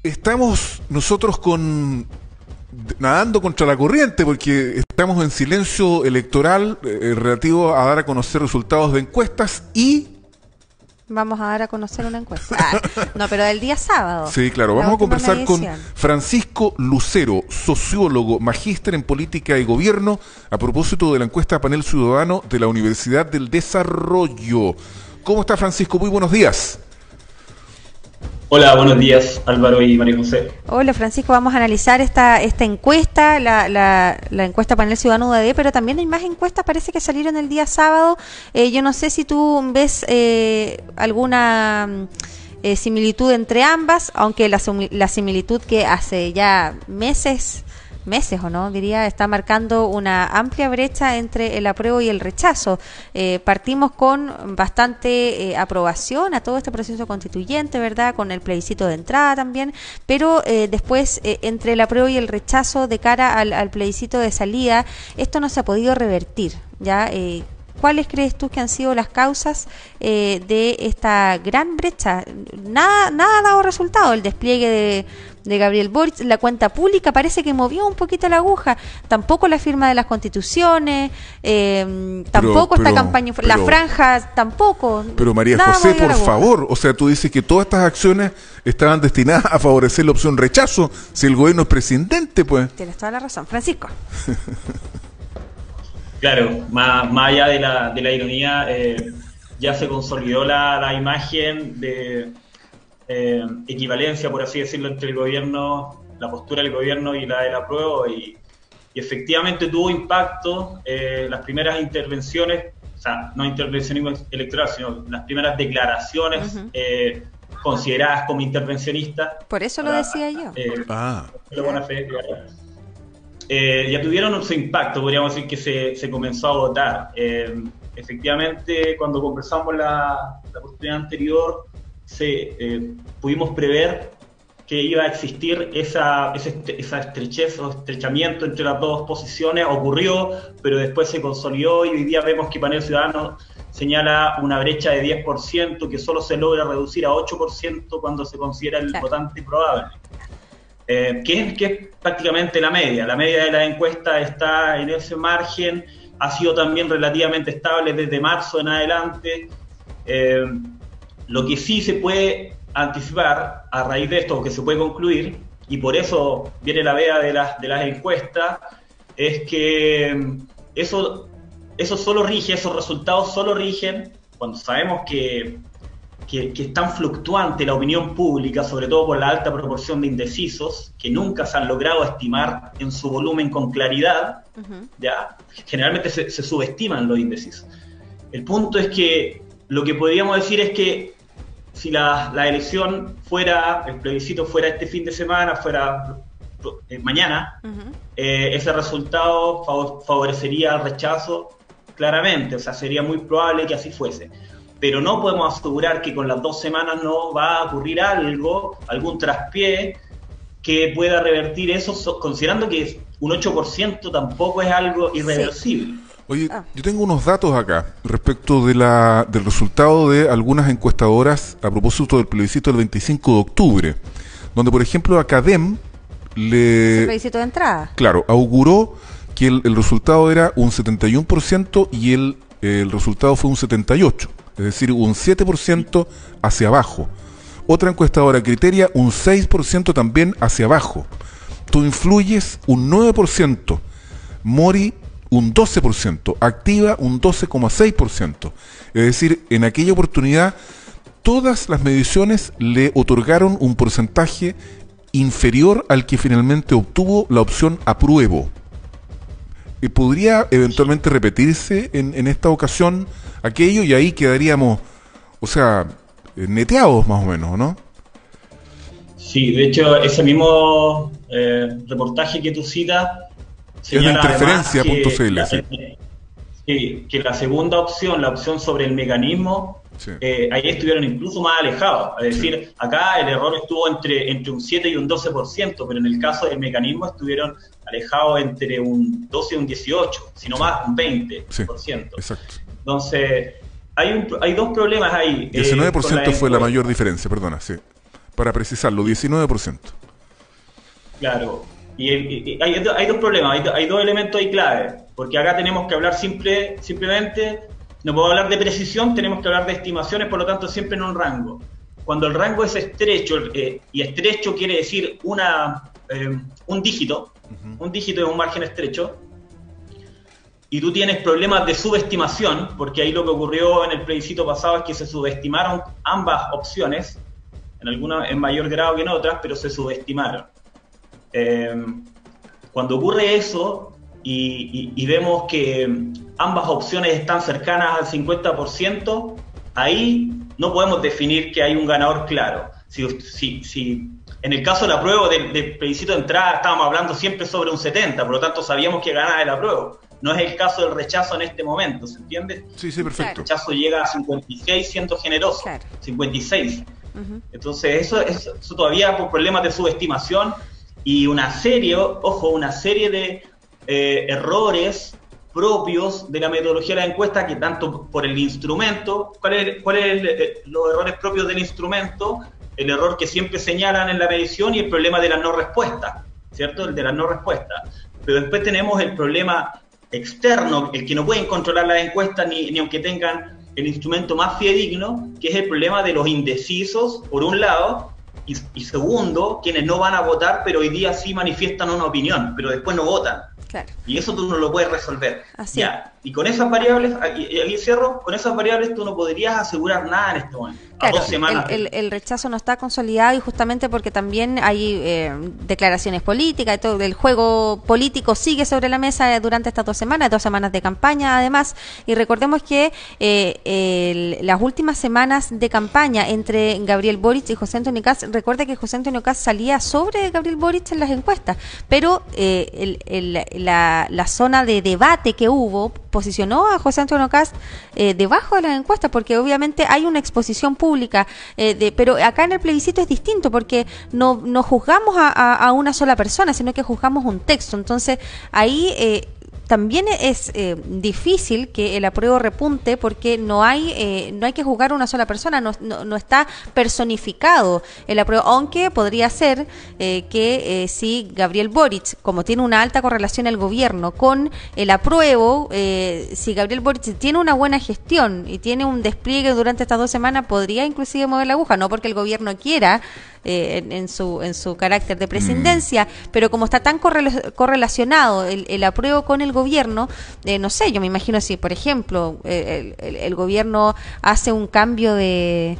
Estamos nosotros nadando contra la corriente porque estamos en silencio electoral relativo a dar a conocer resultados de encuestas y... Vamos a dar a conocer una encuesta. No, pero del día sábado. Sí, claro. Vamos a conversar con Francisco Lucero, sociólogo, magíster en política y gobierno, a propósito de la encuesta Panel Ciudadano de la Universidad del Desarrollo. ¿Cómo está, Francisco? Muy buenos días. Hola, buenos días, Álvaro y María José. Hola, Francisco. Vamos a analizar esta encuesta, la encuesta Panel Ciudadano UAD, pero también hay más encuestas, parece que salieron el día sábado. Yo no sé si tú ves alguna similitud entre ambas, aunque la similitud que hace ya meses o no, diría, está marcando una amplia brecha entre el apruebo y el rechazo. Partimos con bastante aprobación a todo este proceso constituyente, ¿verdad? Con el plebiscito de entrada también, pero después entre el apruebo y el rechazo de cara al plebiscito de salida, esto no se ha podido revertir, ¿ya? ¿Cuáles crees tú que han sido las causas de esta gran brecha? Nada ha dado resultado. El despliegue de Gabriel Boric, la cuenta pública parece que movió un poquito la aguja. Tampoco la firma de las constituciones, tampoco esta campaña, la franja, tampoco. Pero María José, por favor, o sea, tú dices que todas estas acciones estaban destinadas a favorecer la opción rechazo, si el gobierno es presidente, pues. Tienes toda la razón. Francisco. Claro, más allá de la ironía, ya se consolidó la imagen de equivalencia, por así decirlo, entre el gobierno, la postura del gobierno y la del apruebo, y efectivamente tuvo impacto las primeras intervenciones, o sea, no intervencionismo electoral, sino las primeras declaraciones consideradas como intervencionistas. Por eso lo decía yo. De buena fe, ya tuvieron su impacto, podríamos decir que se comenzó a votar. Efectivamente, cuando conversamos la oportunidad anterior, pudimos prever que iba a existir esa estrechez o estrechamiento entre las dos posiciones. Ocurrió, pero después se consolidó y hoy día vemos que Panel Ciudadano señala una brecha de 10% que solo se logra reducir a 8% cuando se considera el votante probable. Que es prácticamente la media. La media de la encuesta está en ese margen, ha sido también relativamente estable desde marzo en adelante. Lo que sí se puede anticipar a raíz de esto, que se puede concluir, y por eso viene la vea de las encuestas, es que esos resultados solo rigen cuando sabemos que es tan fluctuante la opinión pública, sobre todo por la alta proporción de indecisos, que nunca se han logrado estimar en su volumen con claridad. ¿Ya? Generalmente se subestiman los indecisos. El punto es que lo que podríamos decir es que si la elección el plebiscito fuera este fin de semana, fuera mañana, ese resultado favorecería al rechazo claramente, o sea, sería muy probable que así fuese. Pero no podemos asegurar que con las 2 semanas no va a ocurrir algún traspié que pueda revertir eso, considerando que un 8% tampoco es algo irreversible. Sí. Oye, yo tengo unos datos acá respecto del resultado de algunas encuestadoras a propósito del plebiscito del 25 de octubre, donde, por ejemplo, Academ ¿el plebiscito de entrada? Claro, auguró que el resultado era un 71% y el resultado fue un 78%. Es decir, un 7% hacia abajo. Otra encuestadora Criteria, un 6% también hacia abajo. Tú Influyes, un 9%. Mori, un 12%. Activa, un 12,6%. Es decir, en aquella oportunidad, todas las mediciones le otorgaron un porcentaje inferior al que finalmente obtuvo la opción apruebo. ¿Podría eventualmente repetirse en esta ocasión aquello y ahí quedaríamos, o sea, neteados más o menos, ¿no? Sí, de hecho, ese mismo reportaje que tú citas señala es de interferencia.cl. Sí, que la segunda opción, la opción sobre el mecanismo, ahí estuvieron incluso más alejados. Es decir, acá el error estuvo entre un 7 y un 12%, pero en el caso del mecanismo estuvieron alejados entre un 12 y un 18, sino más, un 20%. Sí, exacto. Entonces, hay dos problemas ahí. 19% fue la mayor diferencia, perdona, para precisarlo, 19%. Claro. Y hay dos problemas, hay dos elementos ahí clave, porque acá tenemos que hablar simplemente, no podemos hablar de precisión, tenemos que hablar de estimaciones, por lo tanto siempre en un rango. Cuando el rango es estrecho, y estrecho quiere decir un dígito, un dígito es un margen estrecho, y tú tienes problemas de subestimación, porque ahí lo que ocurrió en el plebiscito pasado es que se subestimaron ambas opciones, en algunas en mayor grado que en otras, pero se subestimaron. Cuando ocurre eso y vemos que ambas opciones están cercanas al 50%, ahí no podemos definir que hay un ganador claro. Si en el caso del apruebo del plebiscito de entrada estábamos hablando siempre sobre un 70%, por lo tanto sabíamos que ganaba el apruebo. No es el caso del rechazo en este momento, ¿se entiende? Sí, perfecto. El rechazo llega a 56 siendo generoso, claro. 56. Entonces eso todavía por problemas de subestimación y una serie de errores propios de la metodología de la encuesta, que tanto por el instrumento, ¿cuál es los errores propios del instrumento? El error que siempre señalan en la medición y el problema de la no respuesta, ¿cierto? El de la no respuesta. Pero después tenemos el problema externo, el que no pueden controlar las encuestas ni aunque tengan el instrumento más fidedigno, que es el problema de los indecisos, por un lado, y segundo, quienes no van a votar, pero hoy día sí manifiestan una opinión, pero después no votan. Claro. Y eso tú no lo puedes resolver. Así. Ya. Y con esas variables, aquí cierro, con esas variables tú no podrías asegurar nada en este momento. Claro, a 2 semanas. El rechazo no está consolidado, y justamente porque también hay declaraciones políticas, y todo el juego político sigue sobre la mesa durante estas 2 semanas de campaña además, y recordemos que las últimas semanas de campaña entre Gabriel Boric y José Antonio Kast, recuerda que José Antonio Kast salía sobre Gabriel Boric en las encuestas, pero la zona de debate que hubo posicionó a José Antonio Kast debajo de las encuestas, porque obviamente hay una exposición pública, pero acá en el plebiscito es distinto, porque no juzgamos a una sola persona, sino que juzgamos un texto. Entonces ahí también es difícil que el apruebo repunte, porque no hay que juzgar a una sola persona, no está personificado el apruebo, aunque podría ser que si Gabriel Boric, como tiene una alta correlación el gobierno con el apruebo, si Gabriel Boric tiene una buena gestión y tiene un despliegue durante estas 2 semanas, podría inclusive mover la aguja, no porque el gobierno quiera, en su carácter de presidencia, pero como está tan correlacionado el apruebo con el gobierno, no sé, yo me imagino si, por ejemplo, el gobierno hace un cambio de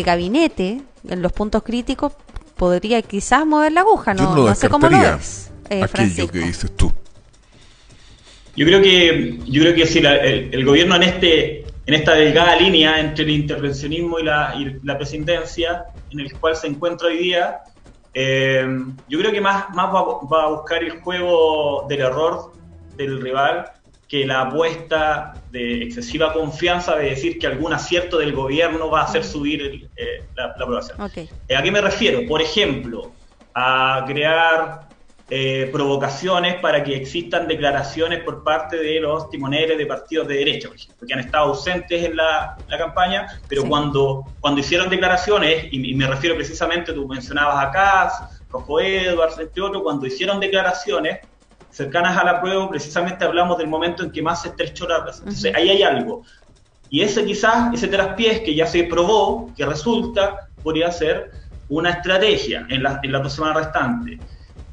gabinete en los puntos críticos, podría quizás mover la aguja, no sé cómo lo ves, Francisco. Que dices tú. Yo creo que si el gobierno en esta delgada línea entre el intervencionismo y la presidencia en el cual se encuentra hoy día, yo creo que más va a buscar el juego del error del rival que la apuesta de excesiva confianza de decir que algún acierto del gobierno va a hacer subir la aprobación. Okay. ¿A qué me refiero? Por ejemplo, a crear provocaciones para que existan declaraciones por parte de los timoneles de partidos de derecha, por ejemplo, que han estado ausentes en la campaña, pero sí. cuando hicieron declaraciones, y me refiero precisamente, tú mencionabas a Kast, Rojo Edwards, entre otros, cuando hicieron declaraciones cercanas al apruebo, precisamente hablamos del momento en que más se estrechó la plaza. Entonces, ahí hay algo. Y ese traspiés que ya se probó, que resulta, podría ser una estrategia en las 2 semanas restantes.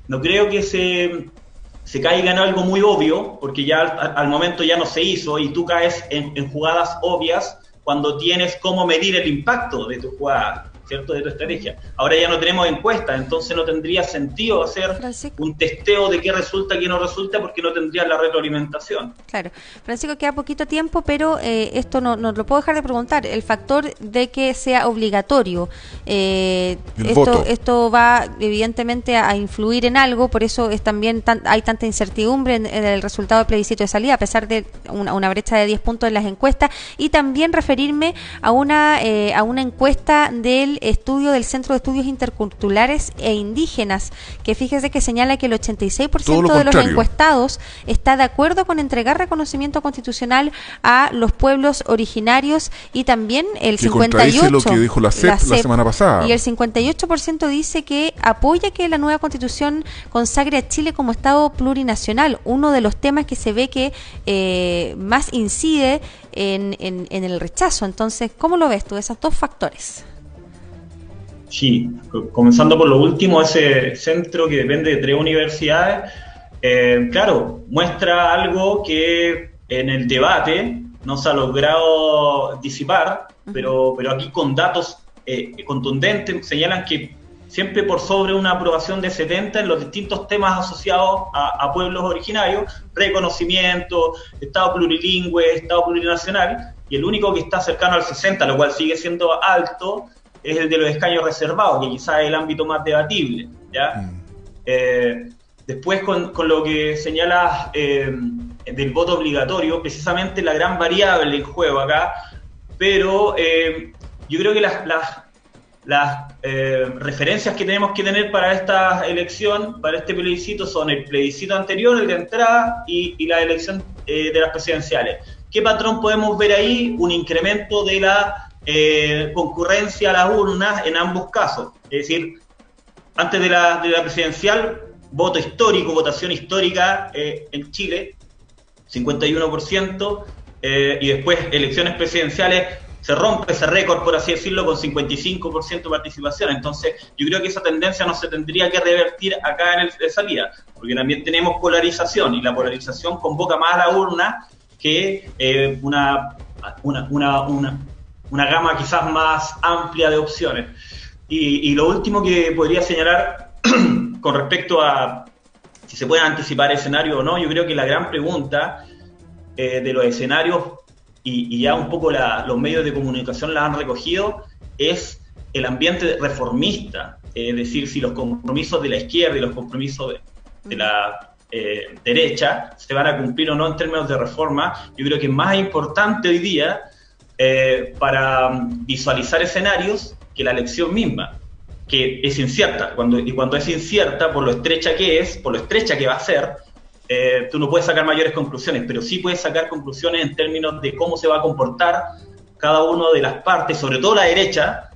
No creo que se caiga en algo muy obvio, porque ya al momento ya no se hizo, y tú caes en jugadas obvias cuando tienes cómo medir el impacto de tu jugada, ¿cierto? De tu estrategia. Ahora ya no tenemos encuestas, entonces no tendría sentido hacer un testeo de qué resulta, qué no resulta, porque no tendrías la retroalimentación. Claro. Francisco, queda poquito tiempo, pero esto no lo puedo dejar de preguntar. El factor de que sea obligatorio, esto va evidentemente a influir en algo, por eso es también hay tanta incertidumbre en el resultado del plebiscito de salida, a pesar de una brecha de 10 puntos en las encuestas, y también referirme a una encuesta del el estudio del Centro de Estudios Interculturales e Indígenas, que fíjese que señala que el 86% de los encuestados está de acuerdo con entregar reconocimiento constitucional a los pueblos originarios, y también el 58% lo que dijo la CEP la semana pasada. Y el 58% dice que apoya que la nueva Constitución consagre a Chile como Estado plurinacional, uno de los temas que se ve que más incide en el rechazo. Entonces, ¿cómo lo ves tú, esos dos factores? Sí, comenzando por lo último, ese centro que depende de 3 universidades, claro, muestra algo que en el debate no se ha logrado disipar, pero aquí con datos contundentes señalan que siempre por sobre una aprobación de 70 en los distintos temas asociados a pueblos originarios, reconocimiento, Estado plurilingüe, Estado plurinacional, y el único que está cercano al 60, lo cual sigue siendo alto, es el de los escaños reservados, que quizás es el ámbito más debatible, ¿ya? Después, con lo que señalas del voto obligatorio, precisamente la gran variable en juego acá, pero yo creo que las referencias que tenemos que tener para esta elección, para este plebiscito, son el plebiscito anterior, el de entrada, y la elección de las presidenciales. ¿Qué patrón podemos ver ahí? Un incremento de la concurrencia a las urnas en ambos casos. Es decir, antes de la presidencial, voto histórico, votación histórica en Chile, 51%, y después elecciones presidenciales, se rompe ese récord, por así decirlo, con 55% de participación. Entonces, yo creo que esa tendencia no se tendría que revertir acá en el de salida, porque también tenemos polarización, y la polarización convoca más a la urna que una gama quizás más amplia de opciones. Y lo último que podría señalar con respecto a si se pueden anticipar escenarios o no, yo creo que la gran pregunta de los escenarios, y ya un poco los medios de comunicación la han recogido, es el ambiente reformista, es decir, si los compromisos de la izquierda y los compromisos de la derecha se van a cumplir o no en términos de reforma. Yo creo que es más importante hoy día para visualizar escenarios que la elección misma, que es incierta. Cuando es incierta, por lo estrecha que es, por lo estrecha que va a ser, tú no puedes sacar mayores conclusiones, pero sí puedes sacar conclusiones en términos de cómo se va a comportar cada una de las partes, sobre todo la derecha,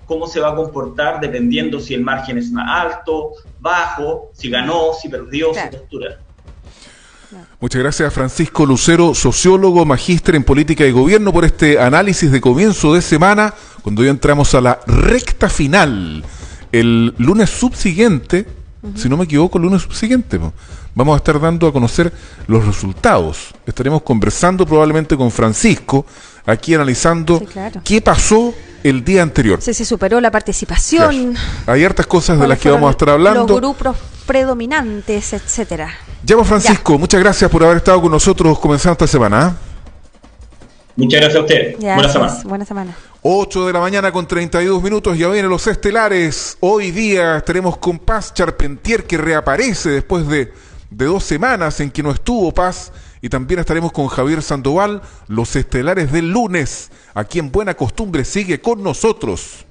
cómo se va a comportar dependiendo si el margen es más alto, bajo, si ganó, si perdió, claro, su postura. Muchas gracias, Francisco Lucero, sociólogo, magíster en política y gobierno, por este análisis de comienzo de semana, cuando ya entramos a la recta final. El lunes subsiguiente, si no me equivoco, el lunes subsiguiente, vamos a estar dando a conocer los resultados. Estaremos conversando probablemente con Francisco, aquí analizando qué pasó el día anterior. Se superó la participación. Claro. Hay hartas cosas de las que vamos a estar hablando. Los grupos predominantes, etcétera. Ya, pues, Francisco, muchas gracias por haber estado con nosotros comenzando esta semana. Muchas gracias a usted. Buena semana. Buena semana. 8 de la mañana con 32 minutos, ya vienen los estelares. Hoy día estaremos con Paz Charpentier, que reaparece después de 2 semanas en que no estuvo Paz, y también estaremos con Javier Sandoval, los estelares del lunes. Aquí en Buena Costumbre, sigue con nosotros.